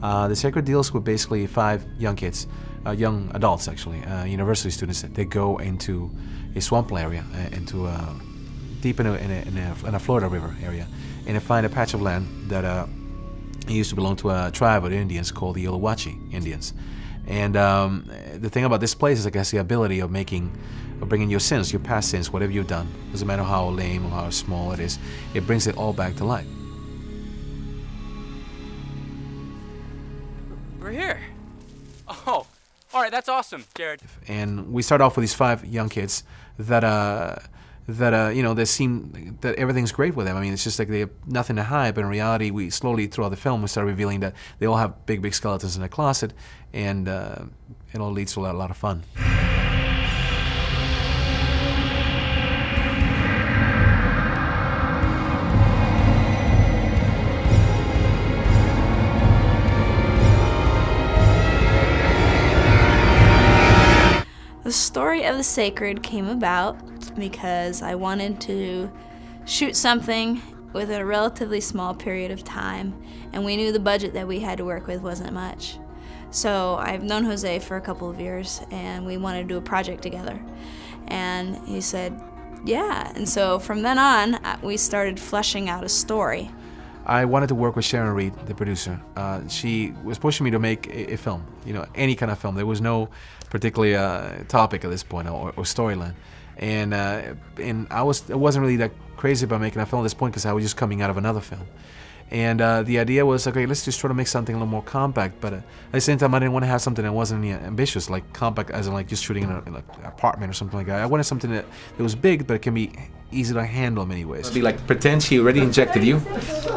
The Sacred deals with basically 5 young kids, young adults actually, university students. They go into a swampland area, deep in a Florida river area, and they find a patch of land that it used to belong to a tribe of Indians called the Uluwachee Indians. And the thing about this place is, I guess, the ability of bringing your sins, your past sins, whatever you've done, doesn't matter how lame or how small it is, it brings it all back to life. We're here. Oh, all right, that's awesome, Jared. And we start off with these 5 young kids that you know, they seem that everything's great with them. I mean, it's just like they have nothing to hide, but in reality, we slowly, throughout the film, we start revealing that they all have big, big skeletons in their closet, and it all leads to a lot of fun. The story of the Sacred came about because I wanted to shoot something within a relatively small period of time, and we knew the budget that we had to work with wasn't much. So I've known Jose for a couple of years, and we wanted to do a project together. And he said, yeah, and so from then on, we started fleshing out a story. I wanted to work with Sharon Reed, the producer. She was pushing me to make a film, you know, any kind of film. There was no particular topic at this point or storyline. And I wasn't really that crazy about making a film at this point because I was just coming out of another film. And the idea was, okay, let's just try to make something a little more compact, but at the same time I didn't want to have something that wasn't ambitious, like compact as in like just shooting in an apartment or something like that. I wanted something that was big, but it can be easy to handle in many ways. Be like, pretend she already injected you.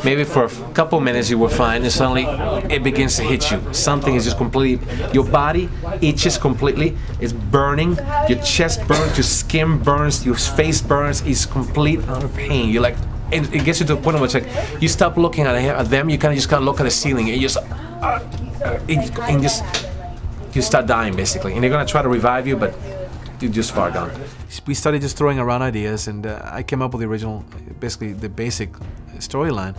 Maybe for a couple minutes you were fine, and suddenly it begins to hit you. Something is just completely, your body itches completely, it's burning, your chest burns, your skin burns, your face burns, it's complete utter pain. You're like, it gets you to a point where it's like, you stop looking at them, you kind of just look at the ceiling, and you start dying basically. And they're gonna try to revive you, but you're just far gone. We started just throwing around ideas, and I came up with the original, basically the basic storyline,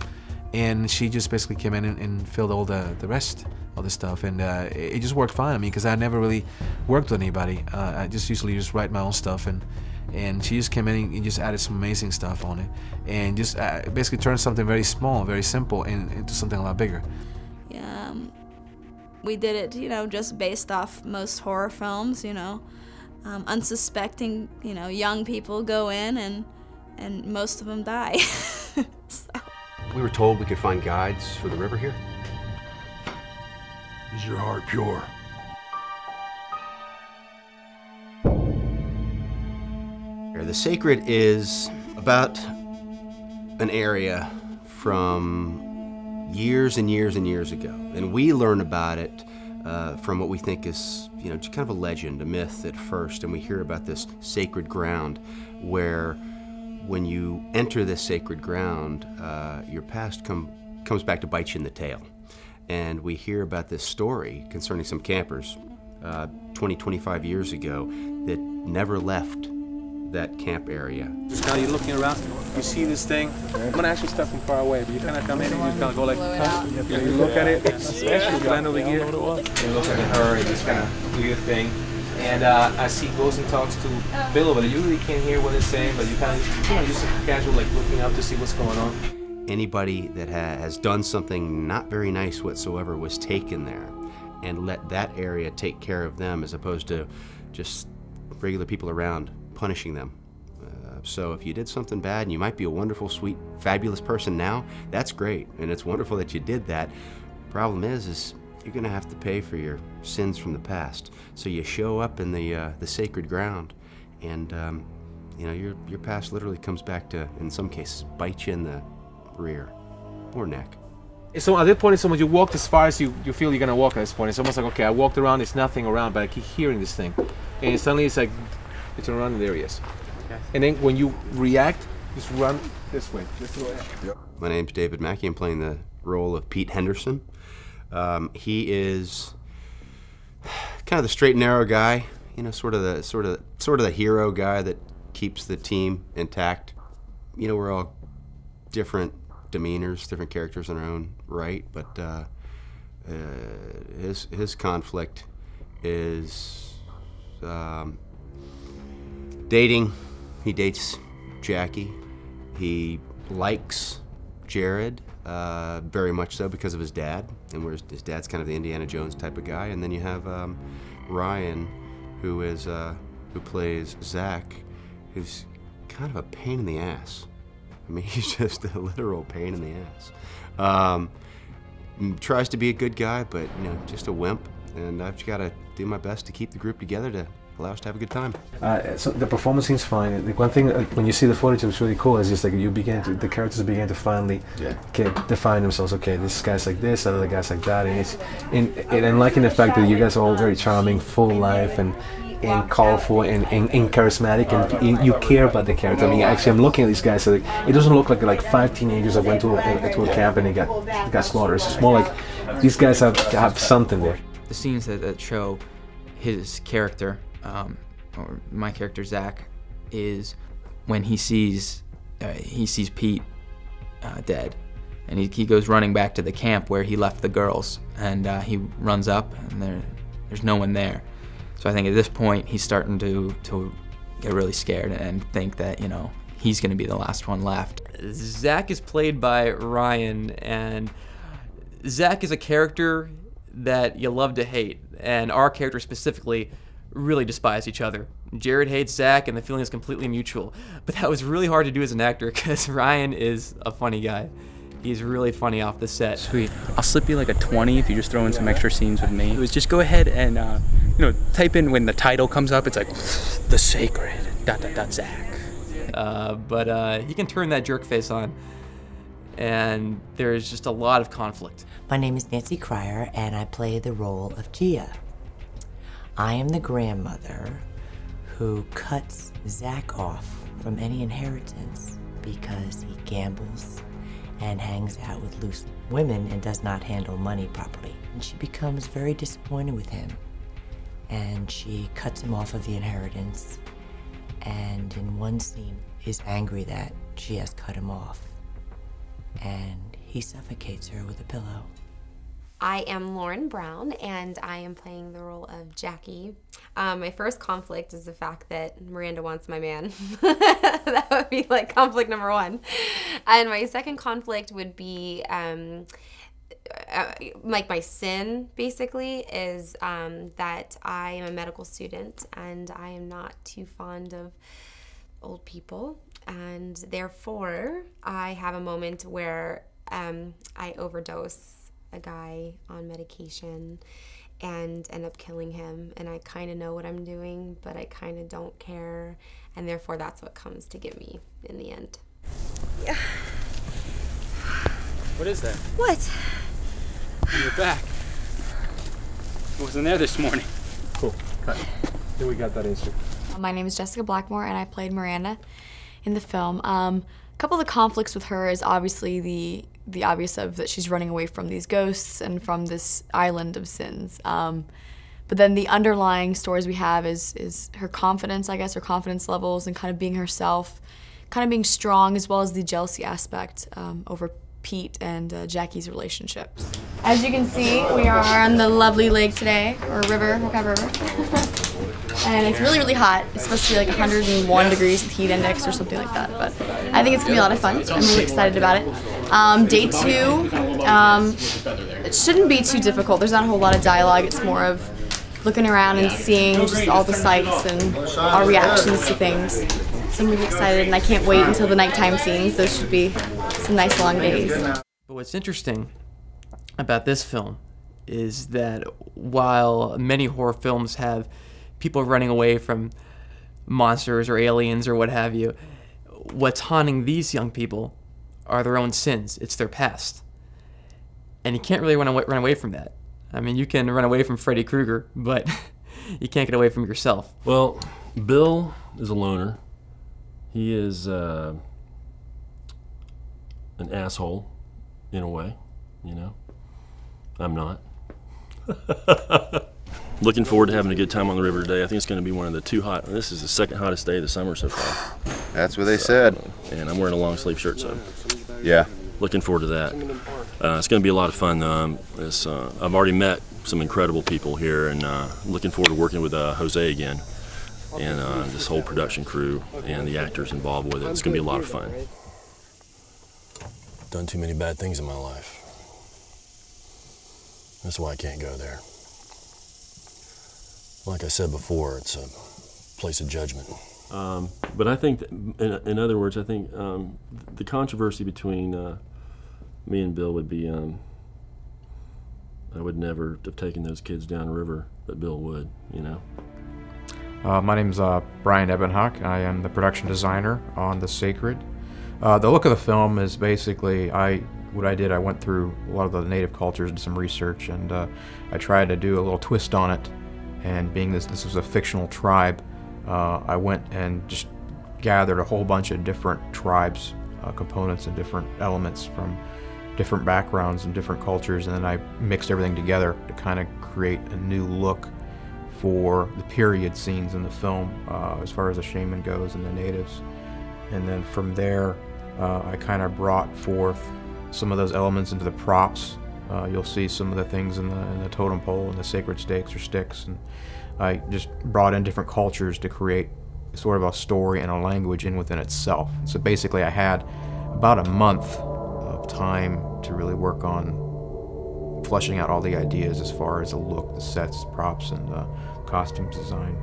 and she just basically came in and filled all the rest of the stuff, and it just worked fine. I mean, because I never really worked with anybody. I just usually just write my own stuff, and she just came in and just added some amazing stuff on it, and just basically turned something very small, very simple, into something a lot bigger. Yeah, we did it, you know, just based off most horror films, you know. Unsuspecting, you know, young people go in and most of them die. So. We were told we could find guides for the river here. Is your heart pure? The Sacred is about an area from years and years and years ago, and we learn about it from what we think is, you know, just kind of a legend, a myth at first, and we hear about this sacred ground where when you enter this sacred ground, your past comes back to bite you in the tail. And we hear about this story concerning some campers 20, 25 years ago that never left that camp area. Now you're looking around, you see this thing. I'm gonna actually start from far away, but you kind of come in and you just kind of go like, you look at it, especially you land over here. You look at her and just kind of do your thing. And as he goes and talks to Bill over there, you really can't hear what it's saying, but you kind of, you know, just casual, like looking up to see what's going on. Anybody that has done something not very nice whatsoever was taken there and let that area take care of them, as opposed to just regular people around punishing them. So if you did something bad, and you might be a wonderful, sweet, fabulous person now, that's great, and it's wonderful that you did that. Problem is you're gonna have to pay for your sins from the past. So you show up in the sacred ground, and you know, your past literally comes back to, in some cases, bite you in the rear or neck. So at that point, it's almost you walked as far as you feel you're gonna walk at this point. It's almost like, okay, I walked around, there's nothing around, but I keep hearing this thing, and suddenly it's like, you turn around and there he is. Okay. And then when you react, just run this way. Just go ahead. Yep. My name's David Mackey. I'm playing the role of Pete Henderson. He is kind of the straight and narrow guy, you know, sort of the hero guy that keeps the team intact. You know, we're all different demeanors, different characters in our own right, but His conflict is dating. He dates Jackie. He likes Jared very much so because of his dad, and whereas his dad's kind of the Indiana Jones type of guy. And then you have Ryan, who plays Zach, who's kind of a pain in the ass. I mean, he's just a literal pain in the ass. Tries to be a good guy, but you know, just a wimp. And I've just got to do my best to keep the group together to allow us to have a good time. So the performance seems fine. The one thing when you see the footage, it's really cool. Is just like the characters begin to finally define themselves. Okay, this guy's like this, other guy's like that, and liking the fact that you guys are all very charming, full life, and colorful and charismatic, and you care about the character. I mean, actually, I'm looking at these guys. So it doesn't look like 5 teenagers that went to a camp and they got slaughtered. It's more like these guys have something there. The scenes that show his character, or my character Zach, is when he sees Pete dead, and he goes running back to the camp where he left the girls, and he runs up, and there's no one there. So I think at this point he's starting to get really scared and think that, you know, he's going to be the last one left. Zach is played by Ryan, and Zach is a character that you love to hate, and our character specifically really despise each other. Jared hates Zach, and the feeling is completely mutual. But that was really hard to do as an actor because Ryan is a funny guy. He's really funny off the set. Sweet. I'll slip you like a 20 if you just throw in some extra scenes with me. It was just go ahead and type in when the title comes up. It's like The Sacred ... Zach. But he can turn that jerk face on, and there's just a lot of conflict. My name is Nancy Cryer, and I play the role of Gia. I am the grandmother who cuts Zach off from any inheritance because he gambles and hangs out with loose women and does not handle money properly. And she becomes very disappointed with him, and she cuts him off of the inheritance, and in one scene is angry that she has cut him off, and he suffocates her with a pillow. I am Lauren Brown, and I am playing the role of Jackie. My first conflict is the fact that Miranda wants my man. That would be like conflict number 1. And my second conflict would be, like my sin, basically, is that I am a medical student, and I am not too fond of old people. And therefore, I have a moment where I overdose a guy on medication and end up killing him, and I kind of know what I'm doing, but I kind of don't care, and therefore that's what comes to get me in the end. Yeah. What is that? What? You're back. I wasn't there this morning. Cool. Cut. Here we got that answer. My name is Jessica Blackmore, and I played Miranda in the film. A couple of the conflicts with her is obviously the obvious of that she's running away from these ghosts and from this island of sins. But then the underlying stories we have is her confidence, I guess, her confidence levels, and kind of being herself, kind of being strong, as well as the jealousy aspect over Pete and Jackie's relationship. As you can see, we are on the lovely lake today, or river, whatever. And it's really, really hot. It's supposed to be like 101 degrees with heat index or something like that. But I think it's gonna be a lot of fun. I'm really excited about it. Day 2, it shouldn't be too difficult. There's not a whole lot of dialogue. It's more of looking around and seeing just all the sights and our reactions to things. So I'm really excited, and I can't wait until the nighttime scenes. Those should be some nice long days. But what's interesting about this film is that while many horror films have people running away from monsters or aliens or what have you, what's haunting these young people are their own sins. It's their past. And you can't really run away from that. I mean, you can run away from Freddy Krueger, but you can't get away from yourself. Well, Bill is a loner. He is an asshole, in a way, you know. I'm not. Looking forward to having a good time on the river today. I think it's going to be one of the 2 hot. This is the 2nd hottest day of the summer so far. That's what they said. And I'm wearing a long sleeve shirt, so yeah, looking forward to that. It's going to be a lot of fun. I've already met some incredible people here, and looking forward to working with Jose again and this whole production crew and the actors involved with it. It's going to be a lot of fun. Done too many bad things in my life. That's why I can't go there. Like I said before, it's a place of judgment. But I think, in other words, I think the controversy between me and Bill would be, I would never have taken those kids downriver, but Bill would, you know. My name's Brian Ebenhock. I am the production designer on The Sacred. The look of the film is basically, what I did, I went through a lot of the native cultures and some research, and I tried to do a little twist on it. And being this was a fictional tribe, I went and just gathered a whole bunch of different tribes, components and different elements from different backgrounds and different cultures, and then I mixed everything together to kind of create a new look for the period scenes in the film, as far as the shaman goes and the natives. And then from there, I kind of brought forth some of those elements into the props. You'll see some of the things in the totem pole and the sacred stakes or sticks, and I just brought in different cultures to create sort of a story and a language in within itself. So basically I had about a month of time to really work on fleshing out all the ideas as far as the look, the sets, props, and costumes design.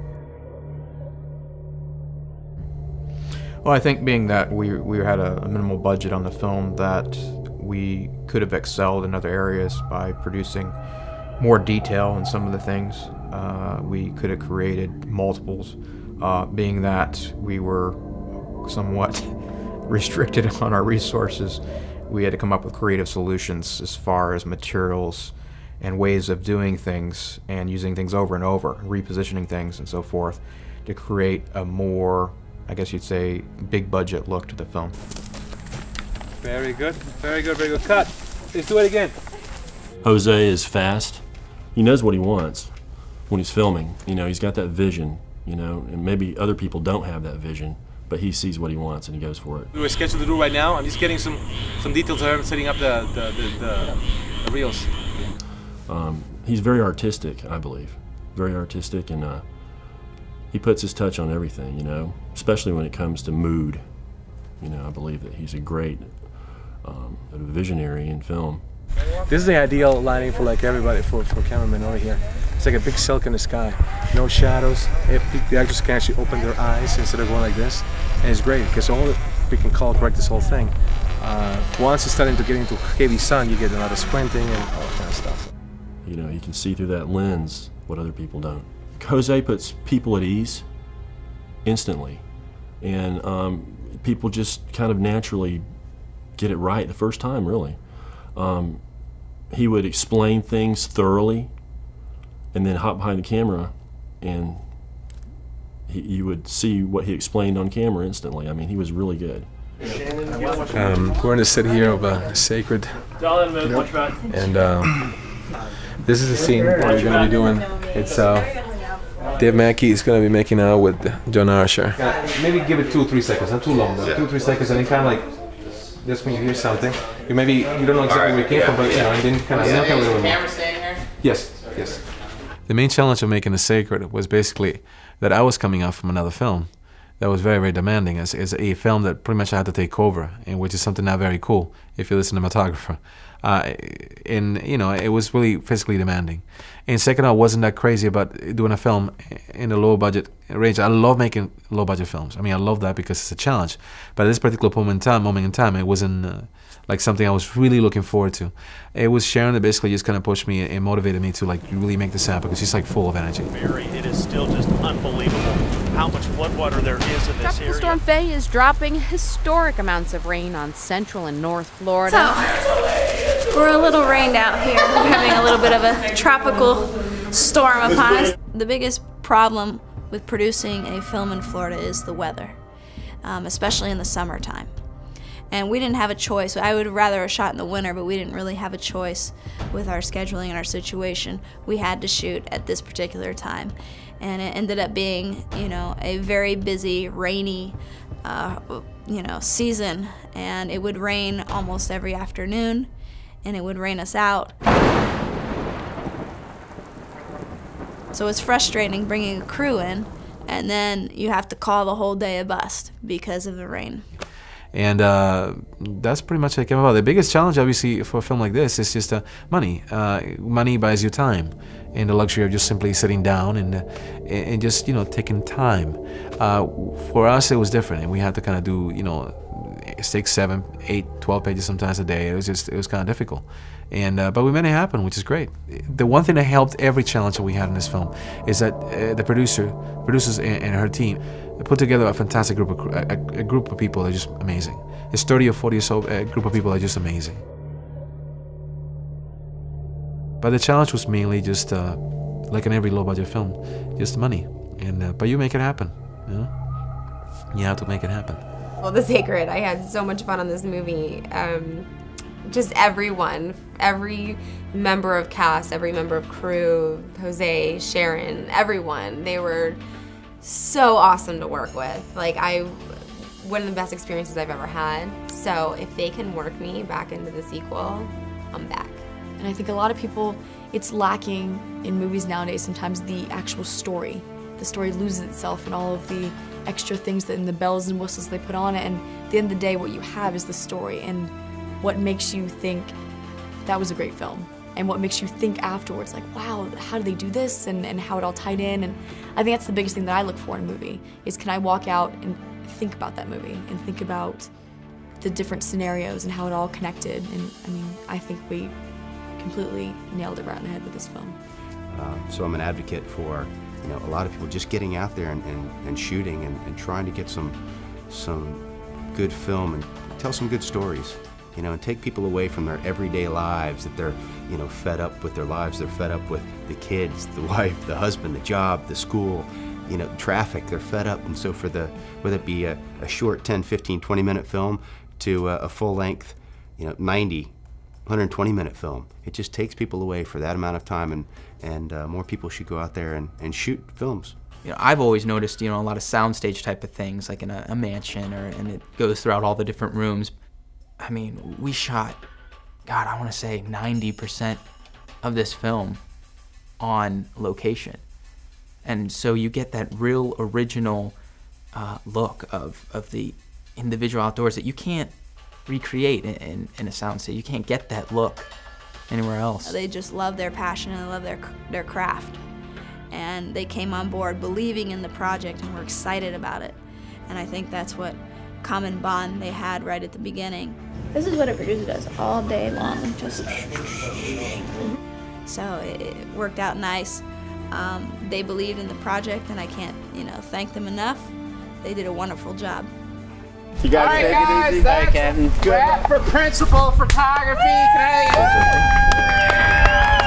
Well, I think being that we had a minimal budget on the film, that we could have excelled in other areas by producing more detail in some of the things. We could have created multiples, being that we were somewhat restricted on our resources. We had to come up with creative solutions as far as materials and ways of doing things and using things over and over, repositioning things and so forth, to create a more, I guess you'd say, big budget look to the film. Very good, very good, very good. Cut. Let's do it again. Jose is fast. He knows what he wants when he's filming. You know, he's got that vision, you know, and maybe other people don't have that vision, but he sees what he wants and he goes for it. We're scheduled to do right now. I'm just getting some details here and setting up the reels. He's very artistic, I believe. Very artistic, and he puts his touch on everything, you know, especially when it comes to mood. You know, I believe that he's a great visionary in film. This is the ideal lighting for like everybody, for cameramen over here. It's like a big silk in the sky, no shadows. The actors can actually open their eyes instead of going like this, and it's great because we can color correct this whole thing. Once it's starting to get into heavy sun, you get a lot of squinting and all that kind of stuff. You know, you can see through that lens what other people don't. Jose puts people at ease instantly, and people just kind of naturally get it right the first time, really. He would explain things thoroughly and then hop behind the camera, and you would see what he explained on camera instantly. I mean, he was really good. We're in the set here of Sacred, and this is the scene we're going to be doing. It's Dave Mackey is going to be making out with John Archer. Maybe give it 2 or 3 seconds, not too long though. 2 or 3 seconds, and then kind of like just when you hear something, you don't know exactly where it came from, but you know, and then kind of sample a little bit more. Yes, yes. The main challenge of making The Sacred was basically that I was coming out from another film that was very, very demanding. It's a film that pretty much I had to take over, and which is something not very cool if you're the cinematographer. And you know, it was really physically demanding. And second, I wasn't that crazy about doing a film in the low budget range. I love making low budget films. I mean, I love that because it's a challenge. But at this particular moment in time, it wasn't like something I was really looking forward to. It was Sharon that basically just kind of pushed me and motivated me to like really make this happen, because she's like full of energy. Mary, it is still just unbelievable how much floodwater there is in this area. Storm Faye is dropping historic amounts of rain on central and north Florida. So, we're a little rained out here. We're having a little bit of a tropical storm upon us. The biggest problem with producing a film in Florida is the weather, especially in the summertime. And we didn't have a choice. I would rather have shot in the winter, but we didn't really have a choice with our scheduling and our situation. We had to shoot at this particular time. And it ended up being, you know, a very busy, rainy, you know, season. And it would rain almost every afternoon. and it would rain us out. So it's frustrating bringing a crew in, and then you have to call the whole day a bust because of the rain. And that's pretty much how it came about. The biggest challenge, obviously, for a film like this is just money. Money buys you time, and the luxury of just simply sitting down and just, you know, taking time. For us, it was different, and we had to kind of do, you know, 6, 7, 8, 12 pages sometimes a day. It was kind of difficult. And but we made it happen, which is great. The one thing that helped every challenge that we had in this film is that the producers and her team put together a fantastic group of people that are just amazing. It's 30 or 40 or so group of people that are just amazing. But the challenge was mainly just like in every low-budget film, just money. And but you make it happen. You know, you have to make it happen. Well, The Sacred, I had so much fun on this movie. Just everyone, every member of cast, every member of crew, Jose, Sharon, everyone, they were so awesome to work with. Like, one of the best experiences I've ever had. So if they can work me back into the sequel, I'm back. And I think a lot of people, it's lacking in movies nowadays, sometimes the actual story. The story loses itself in all of the extra things and the bells and whistles they put on it, and at the end of the day, what you have is the story and what makes you think that was a great film, and what makes you think afterwards, like, wow, how did they do this, and how it all tied in. And I think that's the biggest thing that I look for in a movie, is can I walk out and think about that movie, and think about the different scenarios and how it all connected. And I mean, I think we completely nailed it right in the head with this film. So I'm an advocate for, you know, a lot of people just getting out there and shooting and trying to get some good film and tell some good stories, you know, and take people away from their everyday lives that they're, you know, fed up with their lives. They're fed up with the kids, the wife, the husband, the job, the school, you know, traffic. They're fed up. And so for whether it be a short 10, 15, 20-minute film to a full-length, you know, 90, 120-minute film, it just takes people away for that amount of time, and more people should go out there and shoot films. You know, I've always noticed, you know, a lot of soundstage type of things, like in a mansion, and it goes throughout all the different rooms. I mean, we shot, God, I want to say 90% of this film on location. And so you get that real original look of the individual outdoors that you can't recreate in a soundstage. You can't get that look anywhere else. They just love their passion and love their craft. And they came on board believing in the project and were excited about it. And I think that's what common bond they had right at the beginning. This is what a producer does all day long, just. So it worked out nice. They believed in the project, and I can't, you know, thank them enough. They did a wonderful job. You guys, all right, guys, that's wrap for principal photography.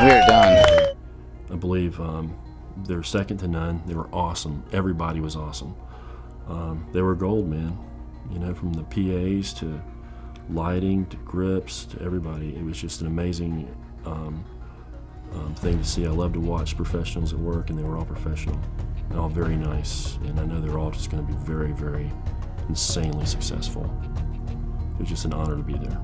We're done. I believe they're second to none. They were awesome. Everybody was awesome. They were gold, man. You know, from the PAs to lighting to grips to everybody. It was just an amazing thing to see. I love to watch professionals at work, and they were all professional and all very nice. And I know they're all just going to be very, very insanely successful. It was just an honor to be there.